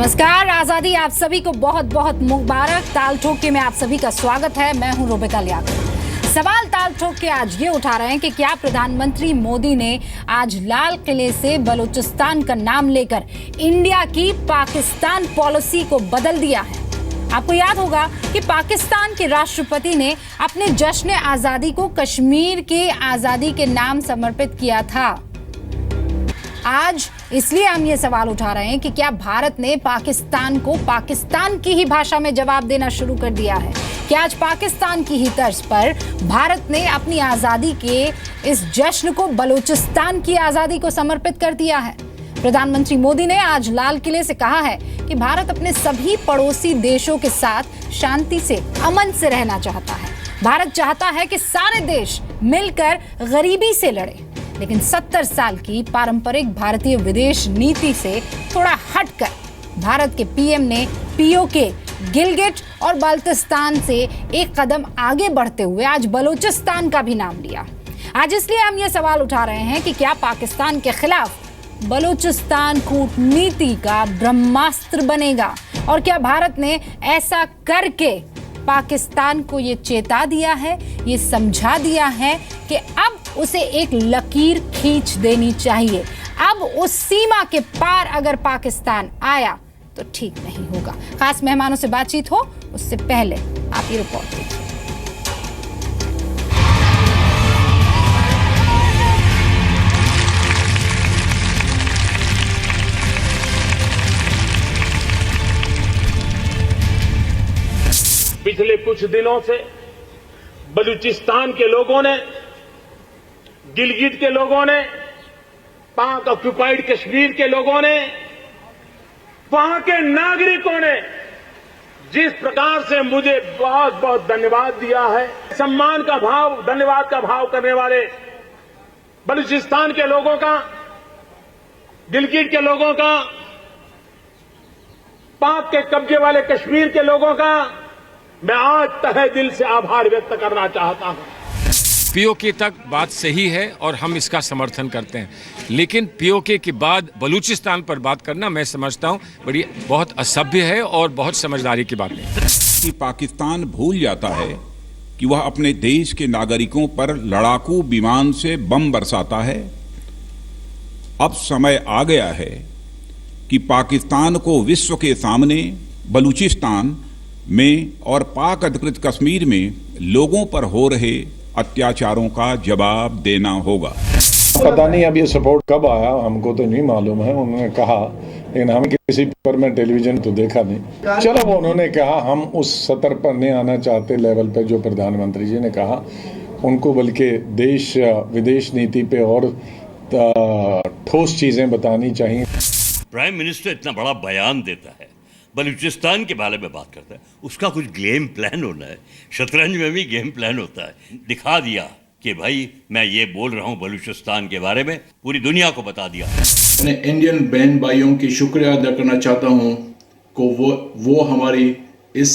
नमस्कार, आजादी आप सभी को बहुत बहुत मुबारक। ताल ठोक के में आप सभी का स्वागत है। मैं हूं रुबिका लियाकत। सवाल ताल ठोक के आज ये उठा रहे हैं कि क्या प्रधानमंत्री मोदी ने आज लाल किले से बलूचिस्तान का नाम लेकर इंडिया की पाकिस्तान पॉलिसी को बदल दिया है। आपको याद होगा कि पाकिस्तान के राष्ट्रपति ने अपने जश्न आजादी को कश्मीर के आजादी के नाम समर्पित किया था। आज इसलिए हम ये सवाल उठा रहे हैं कि क्या भारत ने पाकिस्तान को पाकिस्तान की ही भाषा में जवाब देना शुरू कर दिया है। क्या आज पाकिस्तान की ही तर्ज पर भारत ने अपनी आजादी के इस जश्न को बलूचिस्तान की आजादी को समर्पित कर दिया है। प्रधानमंत्री मोदी ने आज लाल किले से कहा है कि भारत अपने सभी पड़ोसी देशों के साथ शांति से, अमन से रहना चाहता है। भारत चाहता है कि सारे देश मिलकर गरीबी से लड़े, लेकिन 70 साल की पारंपरिक भारतीय विदेश नीति से थोड़ा हटकर भारत के पीएम ने पीओके, गिलगिट और बाल्टिस्तान से एक कदम आगे बढ़ते हुए आज बलूचिस्तान का भी नाम लिया। आज इसलिए हम ये सवाल उठा रहे हैं कि क्या पाकिस्तान के खिलाफ बलूचिस्तान कूटनीति का ब्रह्मास्त्र बनेगा, और क्या भारत ने ऐसा करके पाकिस्तान को ये चेता दिया है, ये समझा दिया है कि अब उसे एक लकीर खींच देनी चाहिए। अब उस सीमा के पार अगर पाकिस्तान आया तो ठीक नहीं होगा। खास मेहमानों से बातचीत हो उससे पहले आप ये रिपोर्ट देखिए। पिछले कुछ दिनों से बलूचिस्तान के लोगों ने, गिलगिट के लोगों ने, पाक ऑक्युपाइड कश्मीर के लोगों ने, वहां के नागरिकों ने जिस प्रकार से मुझे बहुत बहुत धन्यवाद दिया है, सम्मान का भाव, धन्यवाद का भाव करने वाले बलूचिस्तान के लोगों का, गिलगिट के लोगों का, पाक के कब्जे वाले कश्मीर के लोगों का मैं आज तहे दिल से आभार व्यक्त करना चाहता हूं। पीओके तक बात सही है और हम इसका समर्थन करते हैं, लेकिन पीओके के बाद बलूचिस्तान पर बात करना मैं समझता हूं बहुत असभ्य है और बहुत समझदारी की बात नहीं। कि पाकिस्तान भूल जाता है कि वह अपने देश के नागरिकों पर लड़ाकू विमान से बम बरसाता है। अब समय आ गया है कि पाकिस्तान को विश्व के सामने बलूचिस्तान में और पाक अधिकृत कश्मीर में लोगों पर हो रहे अत्याचारों का जवाब देना होगा। पता नहीं अब ये सपोर्ट कब आया, हमको तो नहीं मालूम है। उन्होंने कहा, लेकिन हम किसी पर मैं टेलीविजन तो देखा नहीं। चलो, वो उन्होंने कहा हम उस सतर पर नहीं आना चाहते लेवल पे जो प्रधानमंत्री जी ने कहा, उनको बल्कि देश विदेश नीति पे और ठोस चीजें बतानी चाहिए। प्राइम मिनिस्टर इतना बड़ा बयान देता है, बलूचिस्तान के बारे में बात करता है, उसका कुछ गेम प्लान होना है। शतरंज में भी गेम प्लान होता है। दिखा दिया कि भाई मैं ये बोल रहा हूँ बलूचिस्तान के बारे में, पूरी दुनिया को बता दिया। मैं इंडियन बहन भाइयों की शुक्रिया अदा करना चाहता हूँ को वो हमारी इस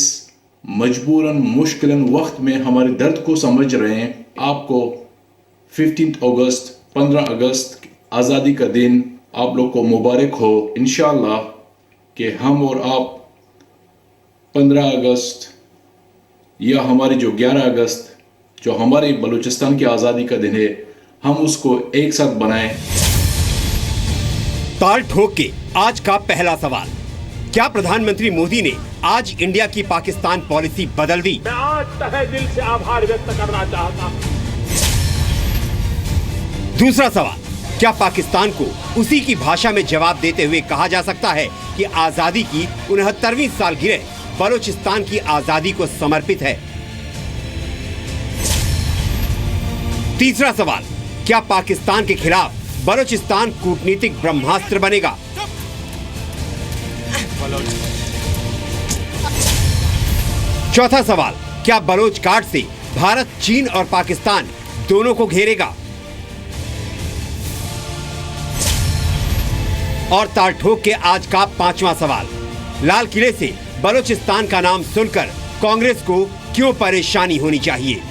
मजबूरन मुश्किलन वक्त में हमारे दर्द को समझ रहे हैं। आपको 15 अगस्त 15 अगस्त आज़ादी का दिन आप लोग को मुबारक हो। इंशाअल्लाह कि हम और आप 15 अगस्त या हमारी जो 11 अगस्त जो हमारे बलूचिस्तान की आज़ादी का दिन है, हम उसको एक साथ बनाएं। ताल ठोक के आज का पहला सवाल, क्या प्रधानमंत्री मोदी ने आज इंडिया की पाकिस्तान पॉलिसी बदल दी? मैं आज तहे दिल से आभार व्यक्त करना चाहता हूं। दूसरा सवाल, क्या पाकिस्तान को उसी की भाषा में जवाब देते हुए कहा जा सकता है कि आजादी की 69वीं सालगिरह बलूचिस्तान की आजादी को समर्पित है? तीसरा सवाल, क्या पाकिस्तान के खिलाफ बलूचिस्तान कूटनीतिक ब्रह्मास्त्र बनेगा? चौथा सवाल, क्या बलोच घाट से भारत, चीन और पाकिस्तान दोनों को घेरेगा? और ताल ठोक के आज का पांचवा सवाल, लाल किले से बलूचिस्तान का नाम सुनकर कांग्रेस को क्यों परेशानी होनी चाहिए?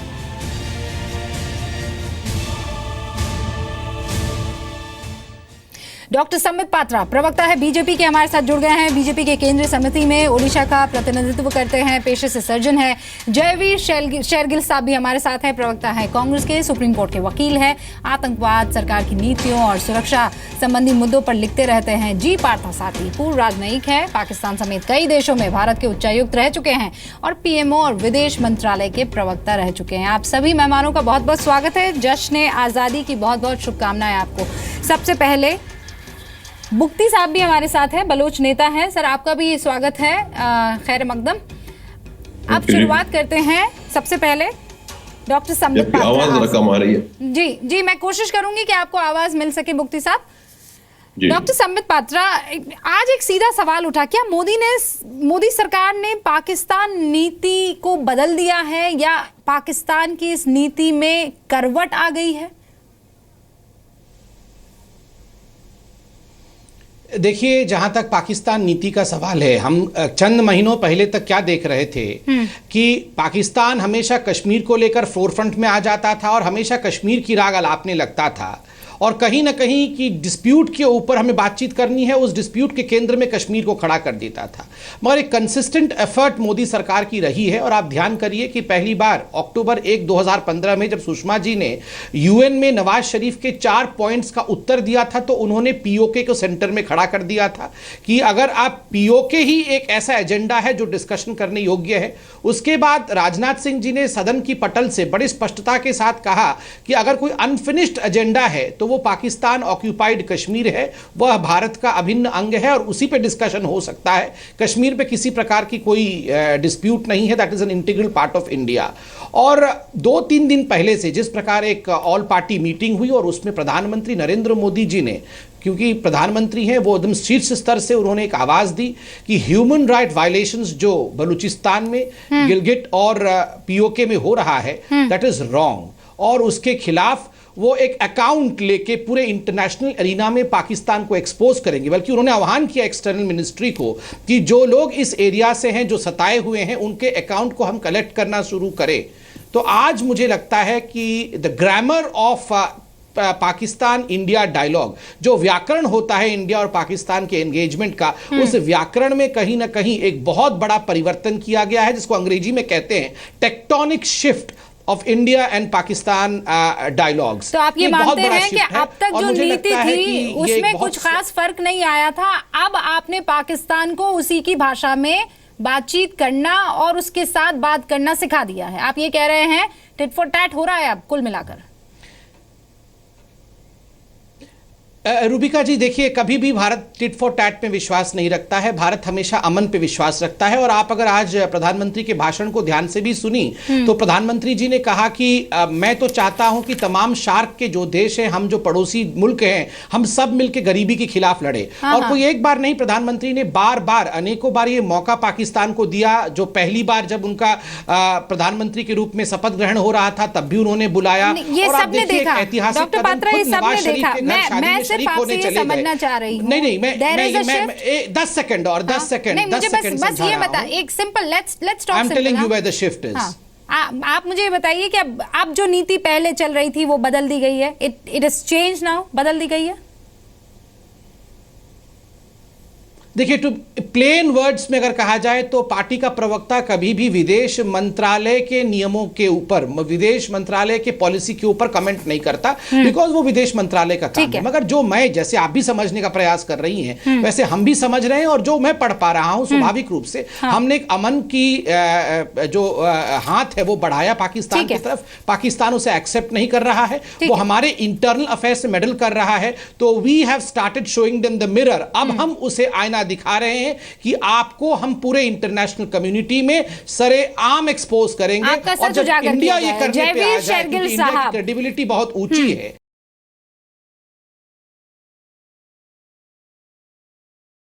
डॉक्टर संबित पात्रा प्रवक्ता है बीजेपी के, हमारे साथ जुड़ गए हैं। बीजेपी के केंद्रीय समिति में ओडिशा का प्रतिनिधित्व करते हैं, पेशे से सर्जन है। जयवीर शेरगिल साहब भी हमारे साथ हैं, प्रवक्ता है कांग्रेस के, सुप्रीम कोर्ट के वकील है, आतंकवाद, सरकार की नीतियों और सुरक्षा संबंधी मुद्दों पर लिखते रहते हैं। जी पार्थसारथी पूर्व राजनयिक है, पाकिस्तान समेत कई देशों में भारत के उच्चायुक्त रह चुके हैं और पीएमओ और विदेश मंत्रालय के प्रवक्ता रह चुके हैं। आप सभी मेहमानों का बहुत बहुत स्वागत है। जश्न आजादी की बहुत बहुत शुभकामनाएं आपको। सबसे पहले बुक्ति साहब भी हमारे साथ हैं, बलोच नेता हैं। सर आपका भी स्वागत है, खैर मकदम। आप शुरुआत करते हैं सबसे पहले डॉक्टर संबित पात्रा। आवाज कम आ रही है। जी मैं कोशिश करूंगी कि आपको आवाज मिल सके बुक्ति साहब। डॉक्टर संबित पात्रा, आज एक सीधा सवाल उठा, क्या मोदी सरकार ने पाकिस्तान नीति को बदल दिया है या पाकिस्तान की इस नीति में करवट आ गई है? देखिए, जहां तक पाकिस्तान नीति का सवाल है, हम चंद महीनों पहले तक क्या देख रहे थे कि पाकिस्तान हमेशा कश्मीर को लेकर फोरफ्रंट में आ जाता था और हमेशा कश्मीर की राग अलापने लगता था और कहीं ना कहीं की डिस्प्यूट के ऊपर हमें बातचीत करनी है, उस डिस्प्यूट के केंद्र में कश्मीर को खड़ा कर देता था। मगर एक कंसिस्टेंट एफर्ट मोदी सरकार की रही है और आप ध्यान करिए कि पहली बार अक्टूबर 1, 2015 में जब सुषमा जी ने यूएन में नवाज शरीफ के 4 पॉइंट्स का उत्तर दिया था तो उन्होंने पीओके को सेंटर में खड़ा कर दिया था कि अगर आप पीओके ही एक ऐसा एजेंडा है जो डिस्कशन करने योग्य है। उसके बाद राजनाथ सिंह जी ने सदन की पटल से बड़ी स्पष्टता के साथ कहा कि अगर कोई अनफिनिश्ड एजेंडा है तो वो पाकिस्तान ऑक्यूपाइड कश्मीर है, वह भारत का अभिन्न अंग है और उसी पे डिस्कशन हो सकता है। कश्मीर पे किसी प्रकार की कोई डिस्प्यूट नहीं है, that is an integral part of India. और 2-3 दिन पहले से जिस प्रकार एक ऑल पार्टी मीटिंग हुई और उसमें प्रधानमंत्री नरेंद्र मोदी जी ने, क्योंकि प्रधानमंत्री हैं, वो एकदम शीर्ष स्तर से उन्होंने एक आवाज दी कि ह्यूमन राइट वायलेशंस जो बलूचिस्तान में, गिलगिट और पीओके में हो रहा है, दैट इज रॉन्ग और उसके खिलाफ वो एक अकाउंट लेके पूरे इंटरनेशनल एरिना में पाकिस्तान को एक्सपोज करेंगे। बल्कि उन्होंने आह्वान किया एक्सटर्नल मिनिस्ट्री को कि जो लोग इस एरिया से हैं, जो सताए हुए हैं, उनके अकाउंट को हम कलेक्ट करना शुरू करें। तो आज मुझे लगता है कि the grammar of Pakistan India dialogue, जो व्याकरण होता है इंडिया और पाकिस्तान के एंगेजमेंट का, उस व्याकरण में कहीं ना कहीं एक बहुत बड़ा परिवर्तन किया गया है, जिसको अंग्रेजी में कहते हैं tectonic shift of India and Pakistan dialogues. तो आप ये मानते हैं कि अब तक जो नीति थी उसमें कुछ खास फर्क नहीं आया था, अब आपने पाकिस्तान को उसी की भाषा में बातचीत करना और उसके साथ बात करना सिखा दिया है? आप ये कह रहे हैं टिट फॉर टैट हो रहा है अब कुल मिलाकर? रूबिका जी, देखिए, कभी भी भारत टिट फॉर टैट में विश्वास नहीं रखता है। भारत हमेशा अमन पे विश्वास रखता है और आप अगर आज प्रधानमंत्री के भाषण को ध्यान से भी सुनी तो प्रधानमंत्री जी ने कहा कि मैं तो चाहता हूं कि तमाम शार्क के जो देश हैं, हम जो पड़ोसी मुल्क हैं, हम सब मिलकर गरीबी के खिलाफ लड़े। और कोई एक बार नहीं, प्रधानमंत्री ने बार बार अनेकों बार ये मौका पाकिस्तान को दिया। जो पहली बार जब उनका प्रधानमंत्री के रूप में शपथ ग्रहण हो रहा था तब भी उन्होंने बुलाया। ये सबने देखा डॉक्टर पात्रा, ये सबने देखा। मैं आपसे ये समझना चाह रही हूं। नहीं, मैं 10 सेकंड और 10 सेकंड बस ये बता, एक simple let's talk. I am telling you where the shift is. आप मुझे बताइए कि अब जो नीति पहले चल रही थी वो बदल दी गई है, इट इज चेंज नाउ, बदल दी गई है। देखिए, टू प्लेन वर्ड्स में अगर कहा जाए तो पार्टी का प्रवक्ता कभी भी विदेश मंत्रालय के नियमों के ऊपर, विदेश मंत्रालय के पॉलिसी के ऊपर कमेंट नहीं करता, बिकॉज वो विदेश मंत्रालय का काम है। मगर जो मैं, जैसे आप भी समझने का प्रयास कर रही हैं, वैसे हम भी समझ रहे हैं और जो मैं पढ़ पा रहा हूं स्वाभाविक रूप से, हमने एक अमन की जो हाथ है वो बढ़ाया पाकिस्तान की तरफ। पाकिस्तान उसे एक्सेप्ट नहीं कर रहा है, वो हमारे इंटरनल अफेयर्स से मेडल कर रहा है, तो we have started showing them the mirror. अब हम उसे आईना दिखा रहे हैं कि आपको हम पूरे इंटरनेशनल कम्युनिटी में सरेआम एक्सपोज करेंगे। और जब इंडिया ये करने पे आ जाए, क्रेडिबिलिटी बहुत ऊंची है।